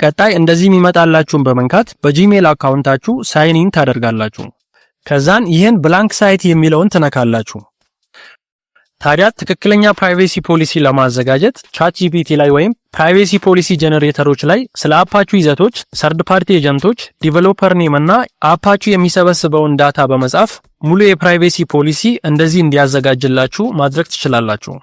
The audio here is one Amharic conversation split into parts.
ቀጣይ እንደዚህ የሚመጣላችሁን በመንካት በጂሜል አካውንታችሁ ሳይን ኢን ታደርጋላችሁ። ከዛን ይህን ብላንክ ሳይት የሚለውን ትነካላችሁ። ታዲያ ትክክለኛ ፕራይቬሲ ፖሊሲ ለማዘጋጀት ቻትጂፒቲ ላይ ወይም ፕራይቬሲ ፖሊሲ ጄነሬተሮች ላይ ስለ አፓችሁ ይዘቶች፣ ሰርድ ፓርቲ ኤጀንቶች፣ ዲቨሎፐር ኔም እና አፓችሁ የሚሰበስበውን ዳታ በመጻፍ ሙሉ የፕራይቬሲ ፖሊሲ እንደዚህ እንዲያዘጋጅላችሁ ማድረግ ትችላላችሁ።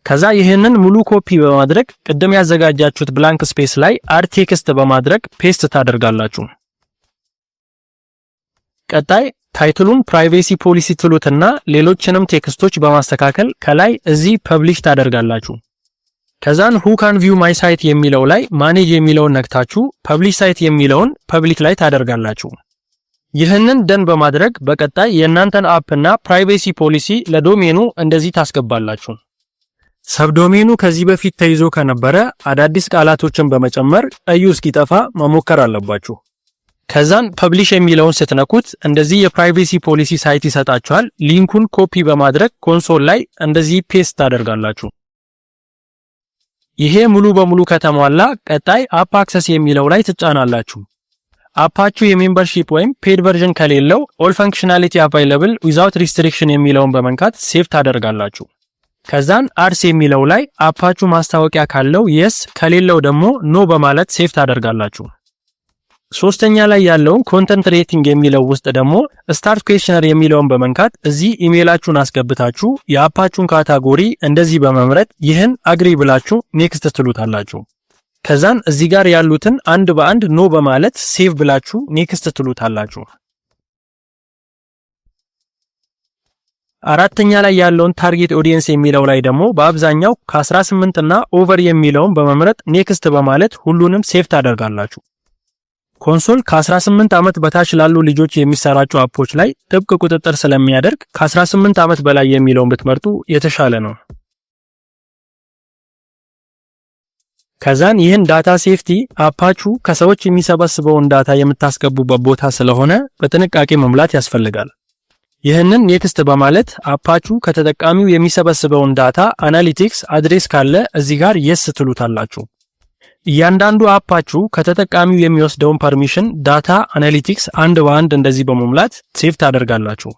ከዛ ይህንን ሙሉ ኮፒ በማድረግ ቅድም ያዘጋጃችሁት ብላንክ ስፔስ ላይ አድ ቴክስት በማድረግ ፔስት ታደርጋላችሁ። ቀጣይ ታይትሉን ፕራይቬሲ ፖሊሲ ትሉትና ሌሎችንም ቴክስቶች በማስተካከል ከላይ እዚህ ፐብሊሽ ታደርጋላችሁ። ከዛን who can view my site የሚለው ላይ ማኔጅ የሚለውን ነክታችሁ ፐብሊሽ ሳይት የሚለውን ፐብሊክ ላይ ታደርጋላችሁ። ይህንን ደን በማድረግ በቀጣይ የእናንተን አፕና ፕራይቬሲ ፖሊሲ ለዶሜኑ እንደዚህ ታስገባላችሁ። ሰብዶሜኑ ከዚህ በፊት ተይዞ ከነበረ አዳዲስ ቃላቶችን በመጨመር ቀዩ እስኪጠፋ መሞከር አለባችሁ። ከዛን ፐብሊሽ የሚለውን ስትነኩት እንደዚህ የፕራይቬሲ ፖሊሲ ሳይት ይሰጣችኋል። ሊንኩን ኮፒ በማድረግ ኮንሶል ላይ እንደዚህ ፔስት ታደርጋላችሁ። ይሄ ሙሉ በሙሉ ከተሟላ ቀጣይ አፕ አክሰስ የሚለው ላይ ትጫናላችሁ። አፓችሁ የሜምበርሺፕ ወይም ፔድ ቨርዥን ከሌለው ኦል ፈንክሽናሊቲ አቫይለብል ዊዛውት ሪስትሪክሽን የሚለውን በመንካት ሴቭ ታደርጋላችሁ። ከዛን አድስ የሚለው ላይ አፓችሁ ማስታወቂያ ካለው የስ ከሌለው ደግሞ ኖ በማለት ሴቭ ታደርጋላችሁ። ሶስተኛ ላይ ያለውን ኮንተንት ሬቲንግ የሚለው ውስጥ ደግሞ ስታርት ኩዌስቸነር የሚለውን በመንካት እዚህ ኢሜይላችሁን አስገብታችሁ የአፓችሁን ካታጎሪ እንደዚህ በመምረጥ ይህን አግሪ ብላችሁ ኔክስት ትሉታላችሁ። ከዛን እዚህ ጋር ያሉትን አንድ በአንድ ኖ በማለት ሴቭ ብላችሁ ኔክስት ትሉታላችሁ። አራተኛ ላይ ያለውን ታርጌት ኦዲየንስ የሚለው ላይ ደግሞ በአብዛኛው ከ18 እና ኦቨር የሚለውን በመምረጥ ኔክስት በማለት ሁሉንም ሴቭ ታደርጋላችሁ። ኮንሶል ከ18 ዓመት በታች ላሉ ልጆች የሚሰራጩ አፖች ላይ ጥብቅ ቁጥጥር ስለሚያደርግ ከ18 ዓመት በላይ የሚለውን ብትመርጡ የተሻለ ነው። ከዛን ይህን ዳታ ሴፍቲ አፓችሁ ከሰዎች የሚሰበስበውን ዳታ የምታስገቡበት ቦታ ስለሆነ በጥንቃቄ መሙላት ያስፈልጋል። ይህንን ኔክስት በማለት አፓችሁ ከተጠቃሚው የሚሰበስበውን ዳታ አናሊቲክስ አድሬስ ካለ እዚህ ጋር የስ ትሉታላችሁ። እያንዳንዱ አፓችሁ ከተጠቃሚው የሚወስደውን ፐርሚሽን ዳታ አናሊቲክስ አንድ በአንድ እንደዚህ በመሙላት ሴቭ ታደርጋላችሁ።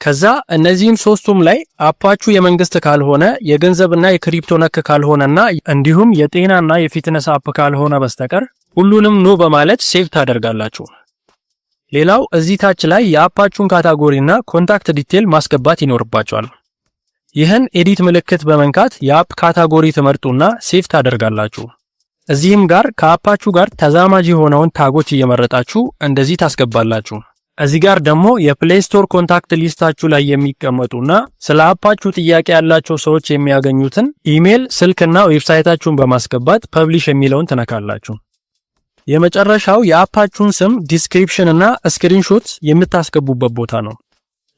ከዛ እነዚህም ሶስቱም ላይ አፓችሁ የመንግስት ካልሆነ የገንዘብና የክሪፕቶ ነክ ካልሆነና እንዲሁም የጤናና የፊትነስ አፕ ካልሆነ በስተቀር ሁሉንም ኖ በማለት ሴቭ ታደርጋላችሁ። ሌላው እዚህ ታች ላይ የአፓችሁን ካታጎሪና ኮንታክት ዲቴል ማስገባት ይኖርባችኋል። ይህን ኤዲት ምልክት በመንካት የአፕ ካታጎሪ ትመርጡና ሴቭ ታደርጋላችሁ። እዚህም ጋር ከአፓችሁ ጋር ተዛማጅ የሆነውን ታጎች እየመረጣችሁ እንደዚህ ታስገባላችሁ። እዚህ ጋር ደግሞ የፕሌይ ስቶር ኮንታክት ሊስታችሁ ላይ የሚቀመጡና ስለ አፓችሁ ጥያቄ ያላቸው ሰዎች የሚያገኙትን ኢሜል፣ ስልክና ዌብሳይታችሁን በማስገባት ፐብሊሽ የሚለውን ትነካላችሁ። የመጨረሻው የአፓችሁን ስም፣ ዲስክሪፕሽን እና ስክሪንሾት የምታስገቡበት ቦታ ነው።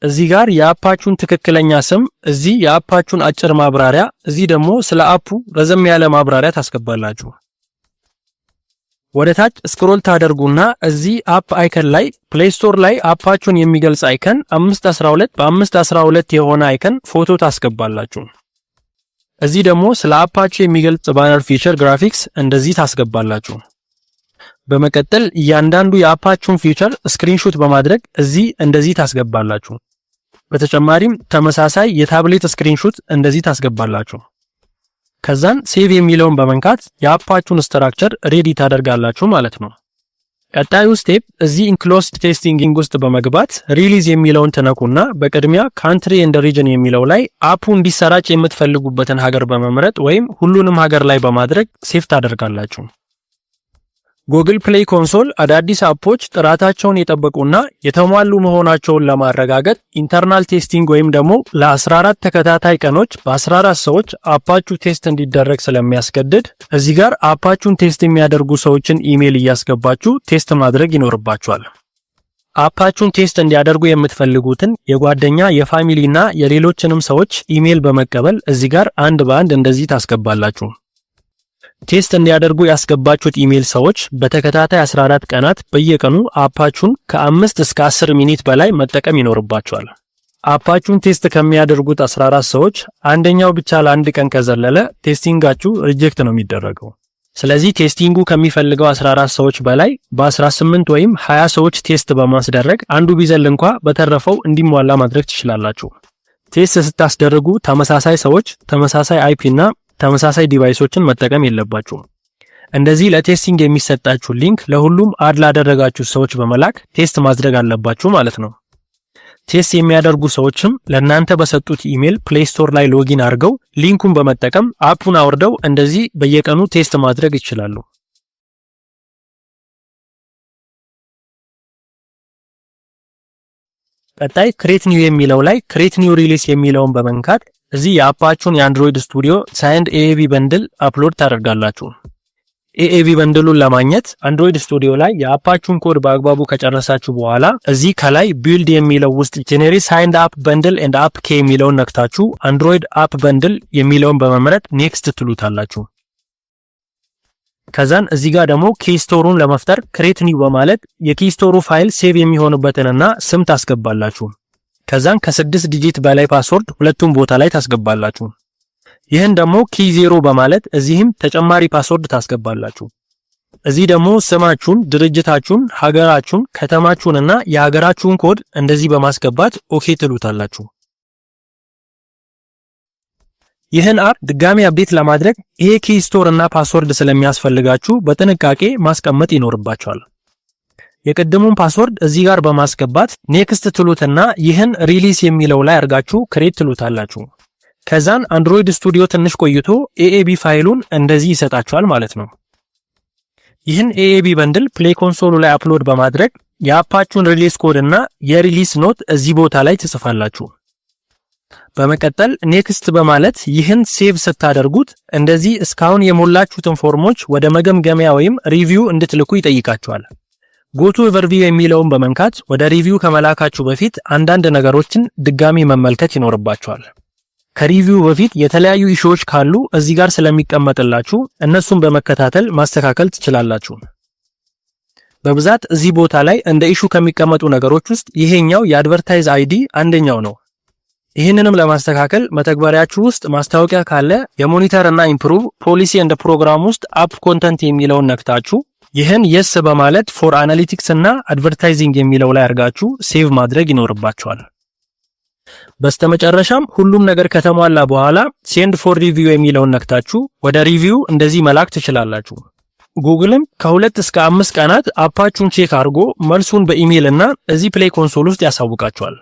እዚህ ጋር የአፓችሁን ትክክለኛ ስም፣ እዚህ የአፓችሁን አጭር ማብራሪያ፣ እዚህ ደግሞ ስለ አፑ ረዘም ያለ ማብራሪያ ታስገባላችሁ። ወደ ታች ስክሮል ታደርጉና እዚህ አፕ አይከን ላይ ፕሌይ ስቶር ላይ አፓችሁን የሚገልጽ አይከን 512 በ512 የሆነ አይከን ፎቶ ታስገባላችሁ። እዚህ ደግሞ ስለ አፓችሁ የሚገልጽ ባነር ፊቸር ግራፊክስ እንደዚህ ታስገባላችሁ። በመቀጠል እያንዳንዱ የአፓችሁን ፊቸር ስክሪንሾት በማድረግ እዚህ እንደዚህ ታስገባላችሁ። በተጨማሪም ተመሳሳይ የታብሌት ስክሪንሾት እንደዚህ ታስገባላችሁ። ከዛን ሴቭ የሚለውን በመንካት የአፓችሁን ስትራክቸር ሬዲ ታደርጋላችሁ ማለት ነው። ቀጣዩ ስቴፕ እዚህ ኢንክሎዝድ ቴስቲንግ ውስጥ በመግባት ሪሊዝ የሚለውን ትነኩና በቅድሚያ ካንትሪ ኤንድ ሪጅን የሚለው ላይ አፑ እንዲሰራጭ የምትፈልጉበትን ሀገር በመምረጥ ወይም ሁሉንም ሀገር ላይ በማድረግ ሴቭ ታደርጋላችሁ። ጉግል ፕሌይ ኮንሶል አዳዲስ አፖች ጥራታቸውን የጠበቁና የተሟሉ መሆናቸውን ለማረጋገጥ ኢንተርናል ቴስቲንግ ወይም ደግሞ ለ14 ተከታታይ ቀኖች በ14 ሰዎች አፓችሁ ቴስት እንዲደረግ ስለሚያስገድድ እዚህ ጋር አፓችሁን ቴስት የሚያደርጉ ሰዎችን ኢሜል እያስገባችሁ ቴስት ማድረግ ይኖርባችኋል። አፓችሁን ቴስት እንዲያደርጉ የምትፈልጉትን የጓደኛ የፋሚሊና የሌሎችንም ሰዎች ኢሜል በመቀበል እዚህ ጋር አንድ በአንድ እንደዚህ ታስገባላችሁ። ቴስት እንዲያደርጉ ያስገባችሁት ኢሜል ሰዎች በተከታታይ 14 ቀናት በየቀኑ አፓችሁን ከ5 እስከ 10 ሚኒት በላይ መጠቀም ይኖርባችኋል። አፓችሁን ቴስት ከሚያደርጉት 14 ሰዎች አንደኛው ብቻ ለአንድ ቀን ከዘለለ ቴስቲንጋችሁ ሪጀክት ነው የሚደረገው። ስለዚህ ቴስቲንጉ ከሚፈልገው 14 ሰዎች በላይ በ18 ወይም 20 ሰዎች ቴስት በማስደረግ አንዱ ቢዘል እንኳን በተረፈው እንዲሟላ ማድረግ ትችላላችሁ። ቴስት ስታስደርጉ ተመሳሳይ ሰዎች ተመሳሳይ አይፒ እና ተመሳሳይ ዲቫይሶችን መጠቀም የለባችሁም። እንደዚህ ለቴስቲንግ የሚሰጣችሁ ሊንክ ለሁሉም አድ ላደረጋችሁ ሰዎች በመላክ ቴስት ማድረግ አለባችሁ ማለት ነው። ቴስት የሚያደርጉ ሰዎችም ለእናንተ በሰጡት ኢሜል ፕሌይ ስቶር ላይ ሎጊን አድርገው ሊንኩን በመጠቀም አፑን አውርደው እንደዚህ በየቀኑ ቴስት ማድረግ ይችላሉ። ቀጣይ ክሬት ኒው የሚለው ላይ ክሬት ኒው ሪሊስ የሚለውን በመንካት እዚህ የአፓችሁን የአንድሮይድ ስቱዲዮ ሳይንድ ኤኤቪ በንድል አፕሎድ ታደርጋላችሁ። ኤኤቪ በንድሉን ለማግኘት አንድሮይድ ስቱዲዮ ላይ የአፓችሁን ኮድ በአግባቡ ከጨረሳችሁ በኋላ እዚህ ከላይ ቢልድ የሚለው ውስጥ ጄኔሬት ሳይንድ አፕ በንድል ኤንድ አፕ ኬ የሚለውን ነክታችሁ አንድሮይድ አፕ በንድል የሚለውን በመምረጥ ኔክስት ትሉታላችሁ። ከዛን እዚህ ጋር ደግሞ ኪስቶሩን ለመፍጠር ክሬት ኒው በማለት የኪስቶሩ ፋይል ሴቭ የሚሆንበትንና ስም ታስገባላችሁ። ከዛን ከ6 ዲጂት በላይ ፓስወርድ ሁለቱም ቦታ ላይ ታስገባላችሁ። ይህን ደግሞ ኪ 0 በማለት እዚህም ተጨማሪ ፓስወርድ ታስገባላችሁ። እዚህ ደግሞ ስማችሁን፣ ድርጅታችሁን፣ ሀገራችሁን፣ ከተማችሁንና የሀገራችሁን ኮድ እንደዚህ በማስገባት ኦኬ ትሉታላችሁ። ይህን አፕ ድጋሚ አፕዴት ለማድረግ ይሄ ኪ ስቶር እና ፓስወርድ ስለሚያስፈልጋችሁ በጥንቃቄ ማስቀመጥ ይኖርባችኋል። የቀደሙን ፓስወርድ እዚህ ጋር በማስገባት ኔክስት ትሉትና ይህን ሪሊስ የሚለው ላይ አርጋችሁ ክሬት ትሉታላችሁ። ከዛን አንድሮይድ ስቱዲዮ ትንሽ ቆይቶ ኤኤቢ ፋይሉን እንደዚህ ይሰጣችኋል ማለት ነው። ይህን ኤኤቢ በንድል ፕሌይ ኮንሶሉ ላይ አፕሎድ በማድረግ የአፓችሁን ሪሊስ ኮድ እና የሪሊስ ኖት እዚህ ቦታ ላይ ትጽፋላችሁ። በመቀጠል ኔክስት በማለት ይህን ሴቭ ስታደርጉት እንደዚህ እስካሁን የሞላችሁትን ፎርሞች ወደ መገምገሚያ ወይም ሪቪው እንድትልኩ ይጠይቃችኋል። ጎቱ ኦቨርቪው የሚለውን በመንካት ወደ ሪቪው ከመላካችሁ በፊት አንዳንድ ነገሮችን ድጋሚ መመልከት ይኖርባችኋል። ከሪቪው በፊት የተለያዩ ኢሹዎች ካሉ እዚህ ጋር ስለሚቀመጥላችሁ እነሱን በመከታተል ማስተካከል ትችላላችሁ። በብዛት እዚህ ቦታ ላይ እንደ ኢሹ ከሚቀመጡ ነገሮች ውስጥ ይሄኛው የአድቨርታይዝ አይዲ አንደኛው ነው። ይህንንም ለማስተካከል መተግበሪያችሁ ውስጥ ማስታወቂያ ካለ የሞኒተር እና ኢምፕሩቭ ፖሊሲ እንደ ፕሮግራም ውስጥ አፕ ኮንተንት የሚለውን ነክታችሁ ይህን የስ በማለት ፎር አናሊቲክስ እና አድቨርታይዚንግ የሚለው ላይ አርጋችሁ ሴቭ ማድረግ ይኖርባችኋል። በስተመጨረሻም ሁሉም ነገር ከተሟላ በኋላ ሴንድ ፎር ሪቪው የሚለውን ነክታችሁ ወደ ሪቪው እንደዚህ መላክ ትችላላችሁ። ጉግልም ከ2 እስከ 5 ቀናት አፓችሁን ቼክ አድርጎ መልሱን በኢሜል እና እዚህ ፕሌይ ኮንሶል ውስጥ ያሳውቃችኋል።